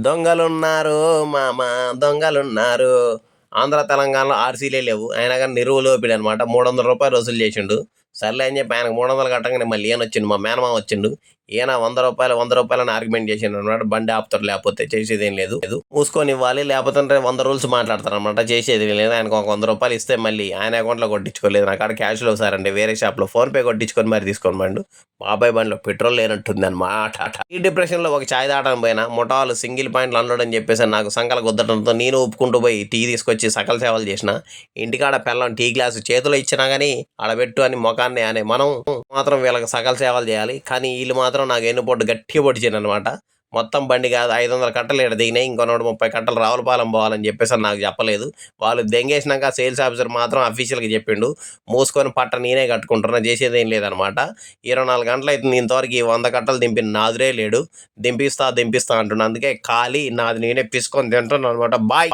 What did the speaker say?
దొంగలున్నారు మామ దొంగలున్నారు. ఆంధ్ర, తెలంగాణలో ఆర్సీలే లేవు. అయినా కానీ నిరువులోపిడు అనమాట. 300 రూపాయలు వసూలు చేసిండు. సర్లే అని చెప్పి ఆయనకు 300 కట్టంగానే మళ్ళీ ఈయన వచ్చిండు, మా మేనమామ వచ్చిండు. ఈయన 100 రూపాయలు అని ఆర్గ్యుమెంట్ చేసిండు అనమాట. బండి ఆపుతారు, లేకపోతే చేసేది ఏం లేదు. మూసుకొని ఇవ్వాలి, లేకపోతే 100 రూల్స్ మాట్లాడతారు అనమాట. చేసేది ఏం లేదు. ఆయనకు ఒక 100 రూపాయలు ఇస్తే మళ్ళీ ఆయన అకౌంట్లో కొట్టించుకోలేదు. నా కాడ క్యాష్లో సారండి, వేరే షాప్లో ఫోన్పే కొట్టించుకొని మరి తీసుకొని బండు. బాబాయ్ బండిలో పెట్రోల్ లేనట్టుంది అనమాట. ఈ డిప్రెషన్లో ఒక ఛాయ్ తాగడం పోయినా ముఠాలు సింగిల్ పాయింట్లు అన్లోడ్ అని చెప్పేసి నాకు సంకల గుద్దటంతో నేను ఒప్పుకుంటూ పోయి టీ తీసుకొచ్చి సకల సేవలు చేసిన. ఇంటికాడ పెళ్ళం టీ గ్లాసు చేతిలో ఇచ్చినా కానీ ఆడబెట్టు అని ముఖాన్ని అనే మనం మాత్రం వీళ్ళకి సకల సేవలు చేయాలి. కానీ వీళ్ళు మాత్రం నాకు ఎన్ని పొట్టు గట్టిగా పొడిచాను అనమాట. మొత్తం బండి కాదు 500 కట్టలు ఇక్కడ దిగినాయి, ఇంకో 130 కట్టలు రావులపాలెం పోవాలని చెప్పేసి నాకు చెప్పలేదు. వాళ్ళు దెంగేసినాక సేల్స్ ఆఫీసర్ మాత్రం అఫీషియల్గా చెప్పిండు, మూసుకొని పట్ట నేనే కట్టుకుంటున్నా, చేసేది ఏం లేదనమాట. 24 గంటలు అయితే ఇంతవరకు ఈ 100 కట్టలు దింపిన నాదురే లేడు. దింపిస్తా అంటున్నా. అందుకే ఖాళీ నాది నేనే పిసుకొని తింటున్నాను అనమాట. బాయ్.